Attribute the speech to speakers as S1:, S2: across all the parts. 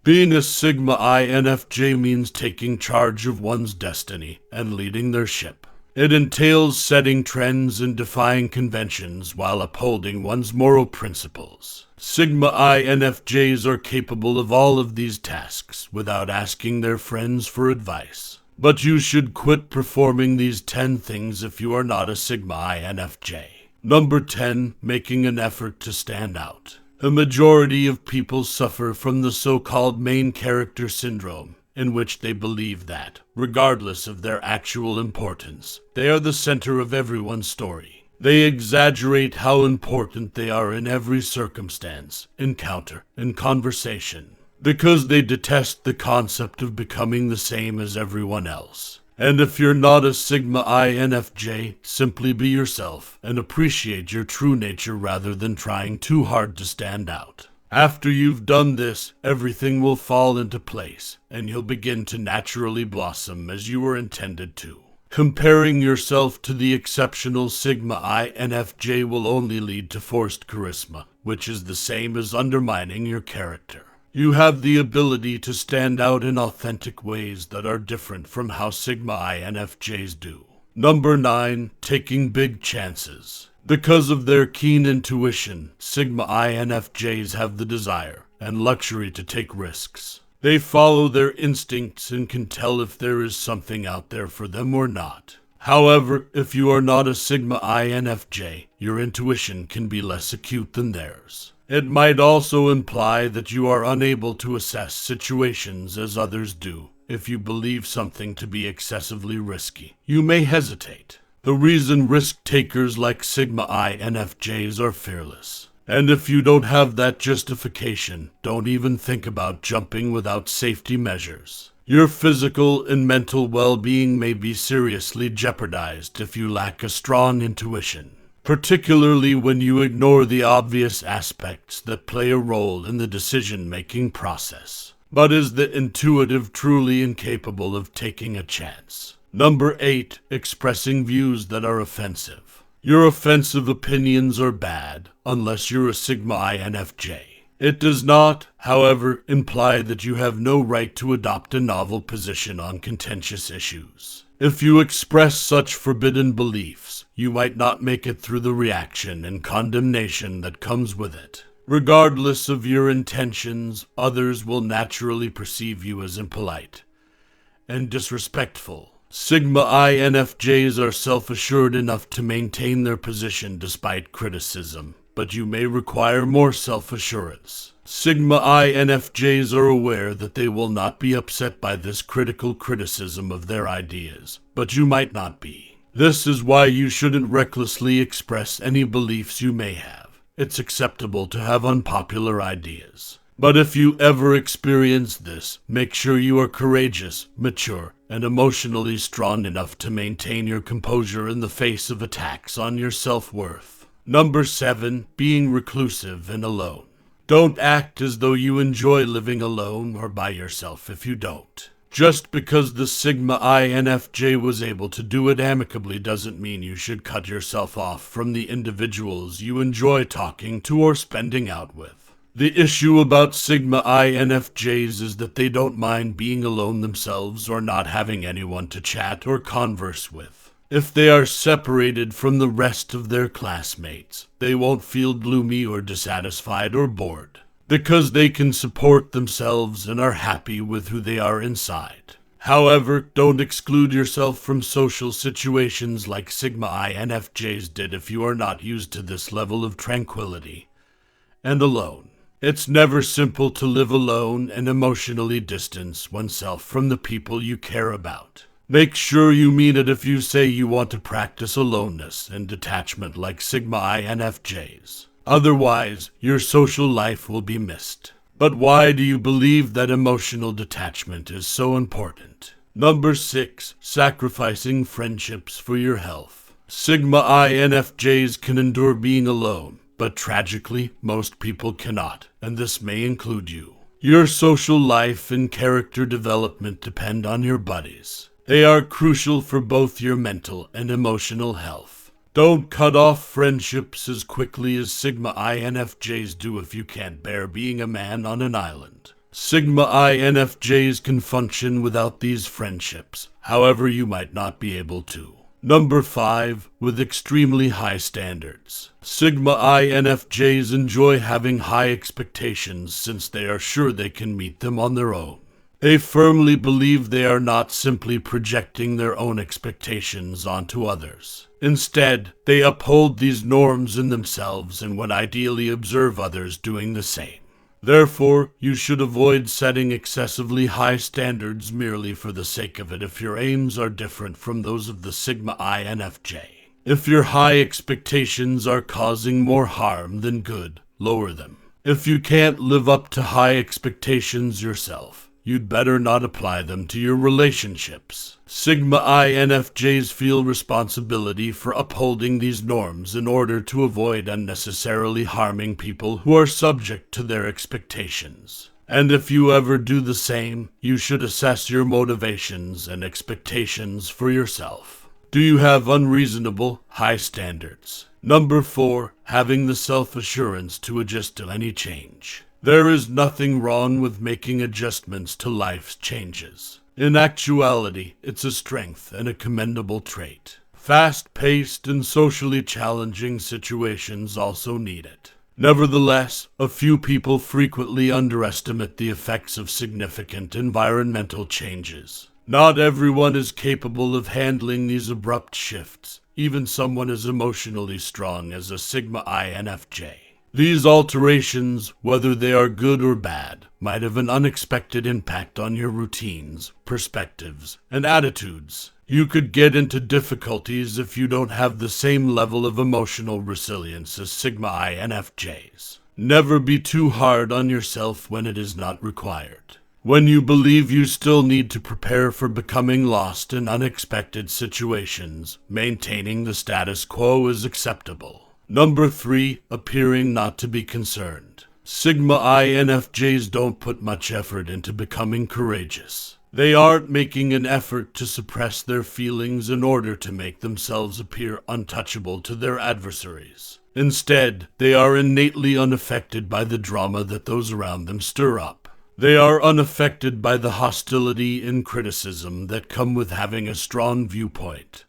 S1: Being a Sigma INFJ means taking charge of one's destiny and leading their ship. It entails setting trends and defying conventions while upholding one's moral principles. Sigma INFJs are capable of all of these tasks without asking their friends for advice. But you should quit performing these 10 things if you are not a Sigma INFJ. Number 10, making an effort to stand out. A majority of people suffer from the so-called main character syndrome, in which they believe that, regardless of their actual importance, they are the center of everyone's story. They exaggerate how important they are in every circumstance, encounter, and conversation, because they detest the concept of becoming the same as everyone else. And if you're not a Sigma INFJ, simply be yourself and appreciate your true nature rather than trying too hard to stand out. After you've done this, everything will fall into place, and you'll begin to naturally blossom as you were intended to. Comparing yourself to the exceptional Sigma INFJ will only lead to forced charisma, which is the same as undermining your character. You have the ability to stand out in authentic ways that are different from how Sigma INFJs do. Number 9, taking big chances. Because of their keen intuition, Sigma INFJs have the desire and luxury to take risks. They follow their instincts and can tell if there is something out there for them or not. However, if you are not a Sigma INFJ, your intuition can be less acute than theirs. It might also imply that you are unable to assess situations as others do. If you believe something to be excessively risky, you may hesitate. The reason risk-takers like Sigma INFJs are fearless. And if you don't have that justification, don't even think about jumping without safety measures. Your physical and mental well-being may be seriously jeopardized if you lack a strong intuition, particularly when you ignore the obvious aspects that play a role in the decision-making process. But is the intuitive truly incapable of taking a chance? Number 8, expressing views that are offensive. Your offensive opinions are bad, unless you're a Sigma INFJ. It does not, however, imply that you have no right to adopt a novel position on contentious issues. If you express such forbidden beliefs, you might not make it through the reaction and condemnation that comes with it. Regardless of your intentions, others will naturally perceive you as impolite and disrespectful. Sigma INFJs are self-assured enough to maintain their position despite criticism, but you may require more self-assurance. Sigma INFJs are aware that they will not be upset by this critical criticism of their ideas, but you might not be. This is why you shouldn't recklessly express any beliefs you may have. It's acceptable to have unpopular ideas. But if you ever experience this, make sure you are courageous, mature, and emotionally strong enough to maintain your composure in the face of attacks on your self-worth. Number 7, being reclusive and alone. Don't act as though you enjoy living alone or by yourself if you don't. Just because the Sigma INFJ was able to do it amicably doesn't mean you should cut yourself off from the individuals you enjoy talking to or spending out with. The issue about Sigma INFJs is that they don't mind being alone themselves or not having anyone to chat or converse with. If they are separated from the rest of their classmates, they won't feel gloomy or dissatisfied or bored, because they can support themselves and are happy with who they are inside. However, don't exclude yourself from social situations like Sigma INFJs did if you are not used to this level of tranquility and alone. It's never simple to live alone and emotionally distance oneself from the people you care about. Make sure you mean it if you say you want to practice aloneness and detachment like Sigma INFJs. Otherwise, your social life will be missed. But why do you believe that emotional detachment is so important? Number 6, sacrificing friendships for your health. Sigma INFJs can endure being alone, but tragically, most people cannot, and this may include you. Your social life and character development depend on your buddies. They are crucial for both your mental and emotional health. Don't cut off friendships as quickly as Sigma INFJs do if you can't bear being a man on an island. Sigma INFJs can function without these friendships, however you might not be able to. Number 5. With extremely high standards. Sigma INFJs enjoy having high expectations since they are sure they can meet them on their own. They firmly believe they are not simply projecting their own expectations onto others. Instead, they uphold these norms in themselves and would ideally observe others doing the same. Therefore, you should avoid setting excessively high standards merely for the sake of it if your aims are different from those of the Sigma INFJ. If your high expectations are causing more harm than good, lower them. If you can't live up to high expectations yourself, you'd better not apply them to your relationships. Sigma INFJs feel responsibility for upholding these norms in order to avoid unnecessarily harming people who are subject to their expectations. And if you ever do the same, you should assess your motivations and expectations for yourself. Do you have unreasonable, high standards? Number 4. Having the self-assurance to adjust to any change. There is nothing wrong with making adjustments to life's changes. In actuality, it's a strength and a commendable trait. Fast-paced and socially challenging situations also need it. Nevertheless, a few people frequently underestimate the effects of significant environmental changes. Not everyone is capable of handling these abrupt shifts, even someone as emotionally strong as a Sigma INFJ. These alterations, whether they are good or bad, might have an unexpected impact on your routines, perspectives, and attitudes. You could get into difficulties if you don't have the same level of emotional resilience as Sigma INFJs. Never be too hard on yourself when it is not required. When you believe you still need to prepare for becoming lost in unexpected situations, maintaining the status quo is acceptable. Number 3. Appearing not to be concerned. Sigma INFJs don't put much effort into becoming courageous. They aren't making an effort to suppress their feelings in order to make themselves appear untouchable to their adversaries. Instead, they are innately unaffected by the drama that those around them stir up. They are unaffected by the hostility and criticism that come with having a strong viewpoint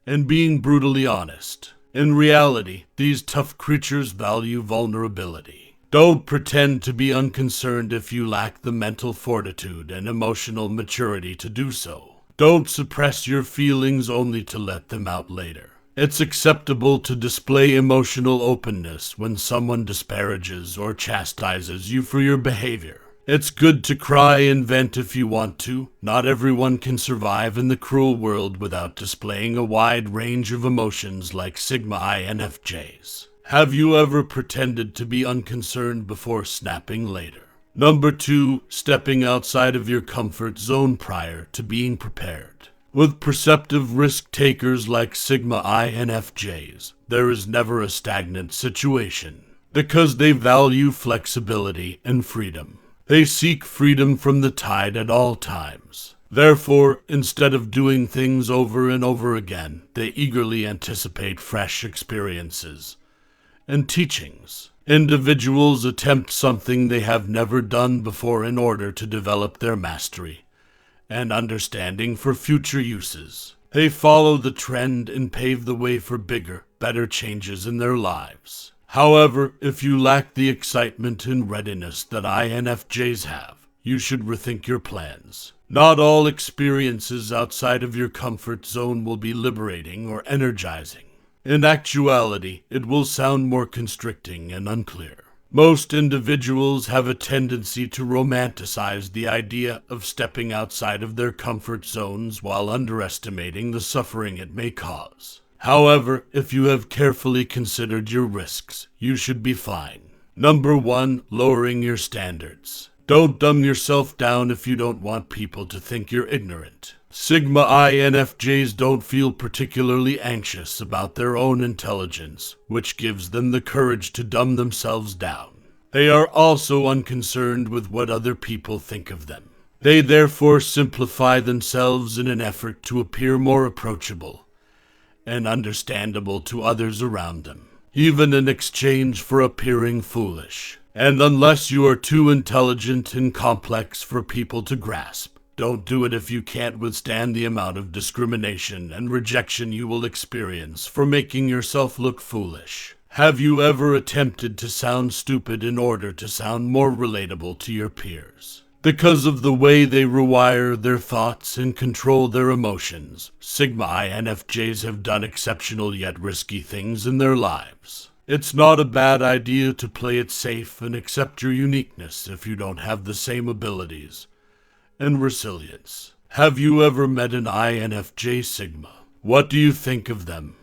S1: and being brutally honest. In reality, these tough creatures value vulnerability. Don't pretend to be unconcerned if you lack the mental fortitude and emotional maturity to do so. Don't suppress your feelings only to let them out later. It's acceptable to display emotional openness when someone disparages or chastises you for your behavior. It's good to cry and vent if you want to. Not everyone can survive in the cruel world without displaying a wide range of emotions like Sigma INFJs. Have you ever pretended to be unconcerned before snapping later? Number 2. Stepping outside of your comfort zone prior to being prepared. With perceptive risk-takers like Sigma INFJs, there is never a stagnant situation, because they value flexibility and freedom. They seek freedom from the tide at all times. Therefore, instead of doing things over and over again, they eagerly anticipate fresh experiences and teachings. Individuals attempt something they have never done before in order to develop their mastery and understanding for future uses. They follow the trend and pave the way for bigger, better changes in their lives. However, if you lack the excitement and readiness that INFJs have, you should rethink your plans. Not all experiences outside of your comfort zone will be liberating or energizing. In actuality, it will sound more constricting and unclear. Most individuals have a tendency to romanticize the idea of stepping outside of their comfort zones while underestimating the suffering it may cause. However, if you have carefully considered your risks, you should be fine. Number 1. Lowering your standards. Don't dumb yourself down if you don't want people to think you're ignorant. Sigma INFJs don't feel particularly anxious about their own intelligence, which gives them the courage to dumb themselves down. They are also unconcerned with what other people think of them. They therefore simplify themselves in an effort to appear more approachable and understandable to others around them, even in exchange for appearing foolish. And unless you are too intelligent and complex for people to grasp, don't do it if you can't withstand the amount of discrimination and rejection you will experience for making yourself look foolish. Have you ever attempted to sound stupid in order to sound more relatable to your peers? Because of the way they rewire their thoughts and control their emotions, Sigma INFJs have done exceptional yet risky things in their lives. It's not a bad idea to play it safe and accept your uniqueness if you don't have the same abilities and resilience. Have you ever met an INFJ Sigma? What do you think of them?